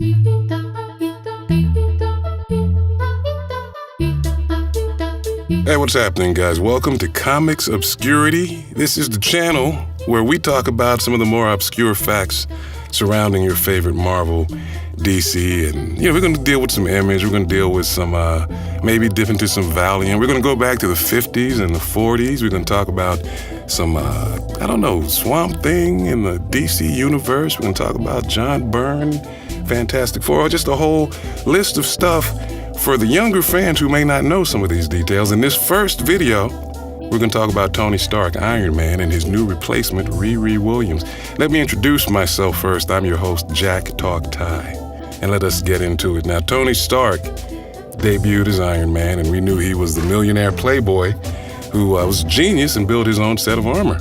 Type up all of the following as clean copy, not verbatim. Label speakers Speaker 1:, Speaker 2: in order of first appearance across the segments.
Speaker 1: Hey, what's happening, guys? Welcome to Comics Obscurity. This is the channel where we talk about some of the more obscure facts surrounding your favorite Marvel, DC, and we're going to deal with some Image. We're going to deal with some, maybe dip into some Valiant. We're going to go back to the 50s and the 40s. We're going to talk about some, Swamp Thing in the DC universe. We're going to talk about John Byrne, Fantastic Four, just a whole list of stuff for the younger fans who may not know some of these details. In this first video, we're going to talk about Tony Stark, Iron Man, and his new replacement, Riri Williams. Let me introduce myself first. I'm your host, Jack Talk Ty, and let us get into it. Now, Tony Stark debuted as Iron Man, and we knew he was the millionaire playboy who was a genius and built his own set of armor.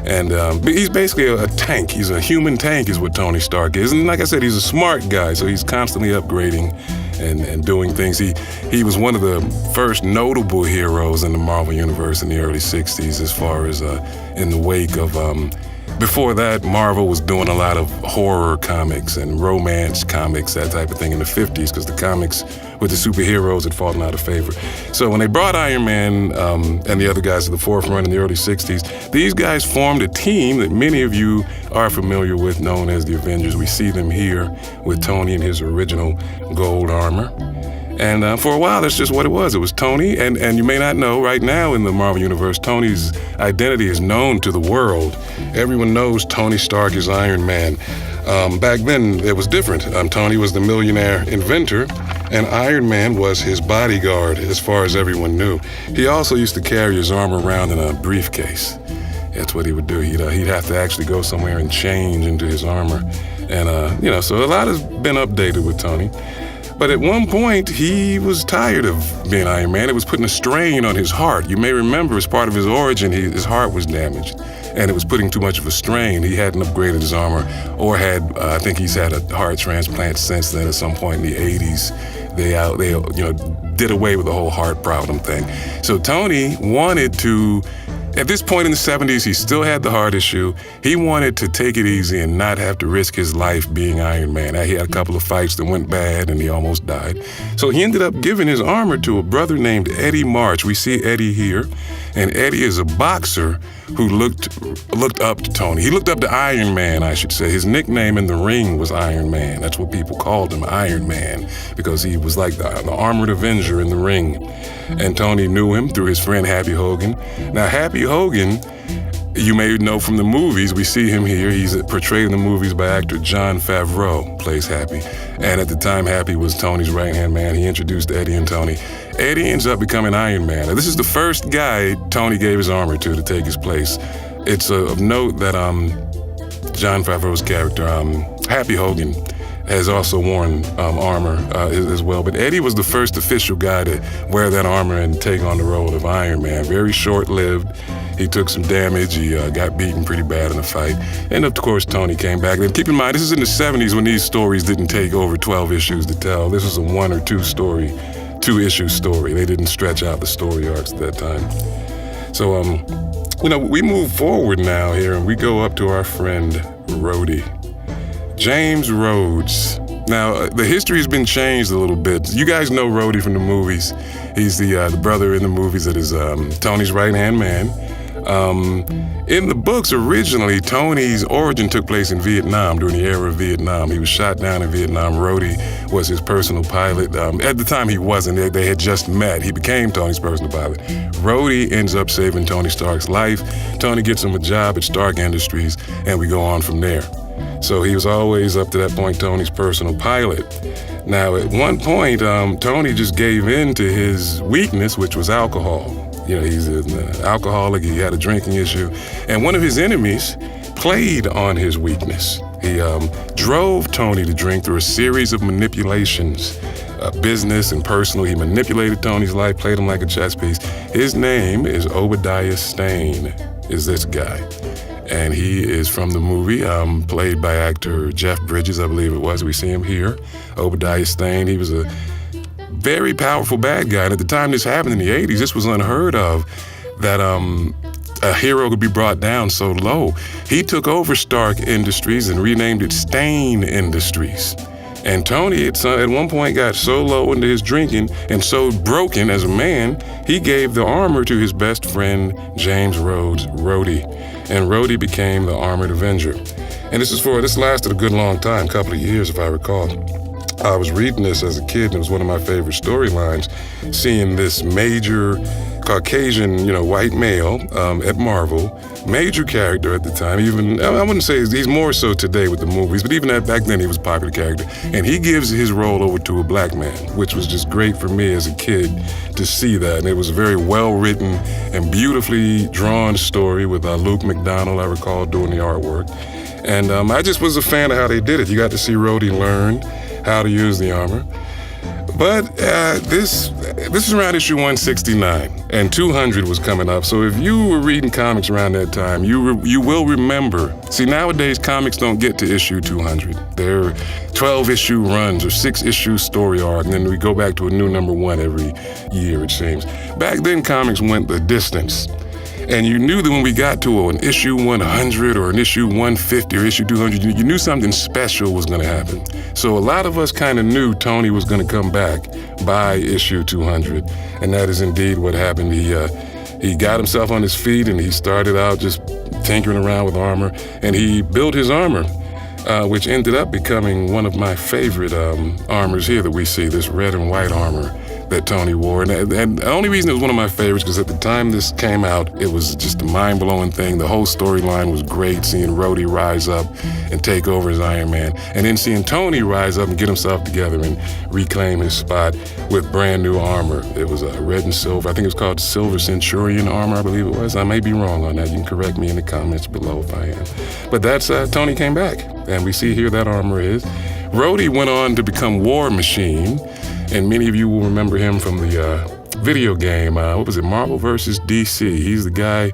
Speaker 1: And he's basically a tank. He's a human tank is what Tony Stark is. And like I said, he's a smart guy, so he's constantly upgrading and doing things. He was one of the first notable heroes in the Marvel Universe in the early 60s as far as in the wake of... Before that, Marvel was doing a lot of horror comics and romance comics, that type of thing in the 50s, because the comics with the superheroes had fallen out of favor. So when they brought Iron Man and the other guys to the forefront in the early 60s, these guys formed a team that many of you are familiar with, known as the Avengers. We see them here with Tony in his original gold armor. And for a while, that's just what it was. It was Tony, and you may not know, right now in the Marvel Universe, Tony's identity is known to the world. Everyone knows Tony Stark is Iron Man. Back then, it was different. Tony was the millionaire inventor, and Iron Man was his bodyguard, as far as everyone knew. He also used to carry his armor around in a briefcase. That's what he would do. He'd have to actually go somewhere and change into his armor. And, so a lot has been updated with Tony. But at one point, he was tired of being Iron Man. It was putting a strain on his heart. You may remember, as part of his origin, his heart was damaged, and it was putting too much of a strain. He hadn't upgraded his armor, or I think he's had a heart transplant since then. At some point in the 80s, they did away with the whole heart problem thing. So Tony wanted to... At this point in the 70s, he still had the heart issue. He wanted to take it easy and not have to risk his life being Iron Man. He had a couple of fights that went bad, and he almost died. So he ended up giving his armor to a brother named Eddie March. We see Eddie here, and Eddie is a boxer who looked up to Tony. He looked up to Iron Man, I should say. His nickname in the ring was Iron Man. That's what people called him, Iron Man, because he was like the Armored Avenger in the ring. And Tony knew him through his friend Happy Hogan. Now, Happy Hogan, you may know from the movies. We see him here. He's portrayed in the movies by actor Jon Favreau, plays Happy. And at the time, Happy was Tony's right-hand man. He introduced Eddie and Tony. Eddie ends up becoming Iron Man. Now, this is the first guy Tony gave his armor to take his place. It's of note that Jon Favreau's character, Happy Hogan, has also worn armor as well. But Eddie was the first official guy to wear that armor and take on the role of Iron Man. Very short-lived. He took some damage. He got beaten pretty bad in a fight. And of course, Tony came back. And keep in mind, this is in the 70s when these stories didn't take over 12 issues to tell. This was a 1 or 2-issue story. They didn't stretch out the story arcs at that time. So, we move forward now here, and we go up to our friend Rhodey. James Rhodes. Now, the history has been changed a little bit. You guys know Rhodey from the movies. He's the brother in the movies that is Tony's right-hand man. In the books, originally, Tony's origin took place in Vietnam, during the era of Vietnam. He was shot down in Vietnam. Rhodey was his personal pilot. At the time, he wasn't. They had just met. He became Tony's personal pilot. Rhodey ends up saving Tony Stark's life. Tony gets him a job at Stark Industries, and we go on from there. So he was always, up to that point, Tony's personal pilot. Now, at one point, Tony just gave in to his weakness, which was alcohol. He's an alcoholic. He had a drinking issue. And one of his enemies played on his weakness. He drove Tony to drink through a series of manipulations, business and personal. He manipulated Tony's life, played him like a chess piece. His name is Obadiah Stane, is this guy. And he is from the movie, played by actor Jeff Bridges, I believe it was. We see him here, Obadiah Stane. He was a very powerful bad guy. And at the time this happened in the 80s, this was unheard of, that a hero could be brought down so low. He took over Stark Industries and renamed it Stane Industries. And Tony, at one point, got so low into his drinking and so broken as a man, he gave the armor to his best friend, James Rhodes, Rhodey. And Rhodey became the Armored Avenger. And this lasted a good long time, a couple of years, if I recall. I was reading this as a kid, and it was one of my favorite storylines, seeing this major Caucasian, white male at Marvel, major character at the time. Even, I wouldn't say he's more so today with the movies, but even back then he was a popular character. And he gives his role over to a black man, which was just great for me as a kid to see that. And it was a very well-written and beautifully drawn story with Luke McDonald, I recall, doing the artwork. And I just was a fan of how they did it. You got to see Rhodey learn how to use the armor. But this is around issue 169, and 200 was coming up. So if you were reading comics around that time, you will remember. See, nowadays comics don't get to issue 200. They're 12-issue runs or 6-issue story arc, and then we go back to a new number one every year, it seems. Back then, comics went the distance. And you knew that when we got to an issue 100 or an issue 150 or issue 200, you knew something special was going to happen. So a lot of us kind of knew Tony was going to come back by issue 200. And that is indeed what happened. He got himself on his feet and he started out just tinkering around with armor. And he built his armor, which ended up becoming one of my favorite armors here that we see, this red and white armor that Tony wore. And the only reason it was one of my favorites because at the time this came out, it was just a mind-blowing thing. The whole storyline was great, seeing Rhodey rise up and take over as Iron Man, and then seeing Tony rise up and get himself together and reclaim his spot with brand new armor. It was red and silver. I think it was called Silver Centurion armor, I believe it was. I may be wrong on that. You can correct me in the comments below if I am. But that's Tony came back, and we see here that armor is. Rhodey went on to become War Machine, and many of you will remember him from the video game, what was it, Marvel vs. DC. He's the guy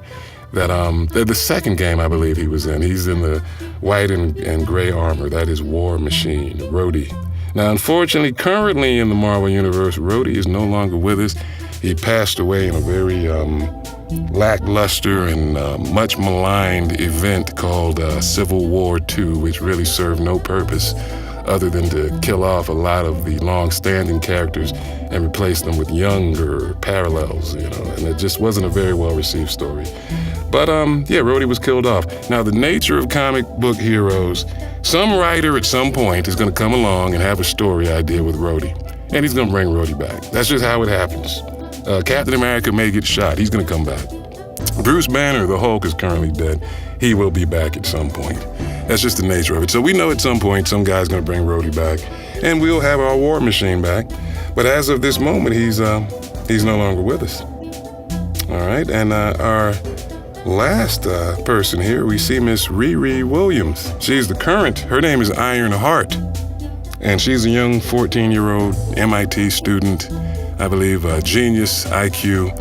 Speaker 1: that, the second game I believe he was in. He's in the white and gray armor. That is War Machine, Rhodey. Now, unfortunately, currently in the Marvel Universe, Rhodey is no longer with us. He passed away in a very lackluster and much maligned event called Civil War II, which really served no purpose other than to kill off a lot of the long-standing characters and replace them with younger parallels, and it just wasn't a very well-received story. But, Rhodey was killed off. Now, the nature of comic book heroes, some writer at some point is going to come along and have a story idea with Rhodey, and he's going to bring Rhodey back. That's just how it happens. Captain America may get shot. He's going to come back. Bruce Banner, the Hulk, is currently dead. He will be back at some point. That's just the nature of it. So we know at some point some guy's going to bring Rhodey back, and we'll have our War Machine back. But as of this moment, he's no longer with us. All right, and our last person here, we see Miss Riri Williams. She's the current. Her name is Ironheart, and she's a young 14-year-old MIT student, I believe, genius IQ,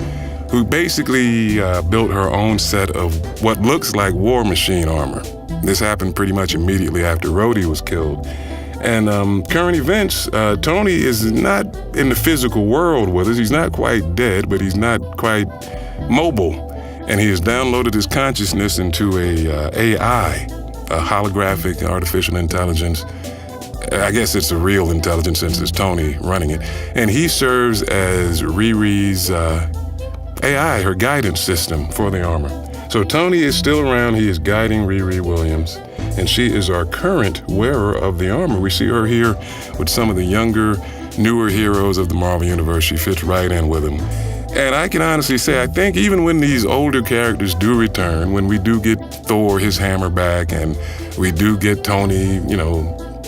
Speaker 1: who basically built her own set of what looks like War Machine armor. This happened pretty much immediately after Rhodey was killed. And current events, Tony is not in the physical world with us. He's not quite dead, but he's not quite mobile. And he has downloaded his consciousness into a AI, a holographic artificial intelligence. I guess it's a real intelligence since it's Tony running it. And he serves as Riri's AI, her guidance system for the armor. So Tony is still around. He is guiding Riri Williams, and she is our current wearer of the armor. We see her here with some of the younger, newer heroes of the Marvel Universe. She fits right in with them. And I can honestly say, I think even when these older characters do return, when we do get Thor, his hammer back, and we do get Tony,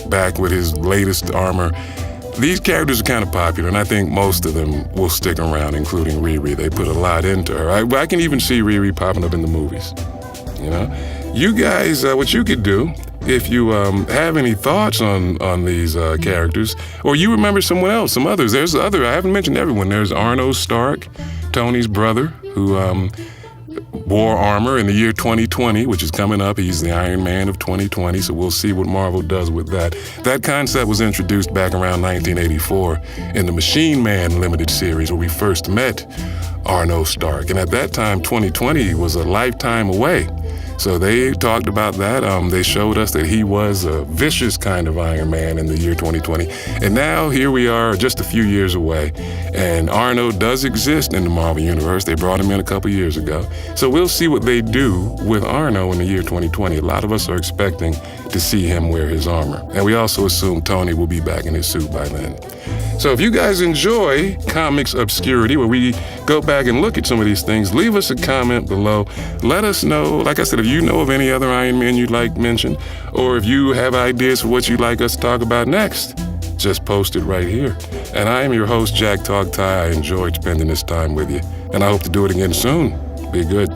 Speaker 1: back with his latest armor, these characters are kind of popular, and I think most of them will stick around, including Riri. They put a lot into her. I can even see Riri popping up in the movies. You guys, what you could do, if you have any thoughts on these characters, or you remember someone else, some others. There's I haven't mentioned everyone. There's Arno Stark, Tony's brother, who wore armor in the year 2020, which is coming up. He's the Iron Man of 2020, so we'll see what Marvel does with that. That concept was introduced back around 1984 in the Machine Man limited series, where we first met Arno Stark. And at that time, 2020 was a lifetime away. So they talked about that. They showed us that he was a vicious kind of Iron Man in the year 2020. And now here we are just a few years away. And Arno does exist in the Marvel Universe. They brought him in a couple years ago. So we'll see what they do with Arno in the year 2020. A lot of us are expecting to see him wear his armor. And we also assume Tony will be back in his suit by then. So if you guys enjoy Comics Obscurity, where we go back and look at some of these things, leave us a comment below. Let us know, like I said, if you know of any other Iron Man you'd like mentioned, or if you have ideas for what you'd like us to talk about next, just post it right here. And I am your host, Jack Talk Ty. I enjoyed spending this time with you, and I hope to do it again soon. Be good.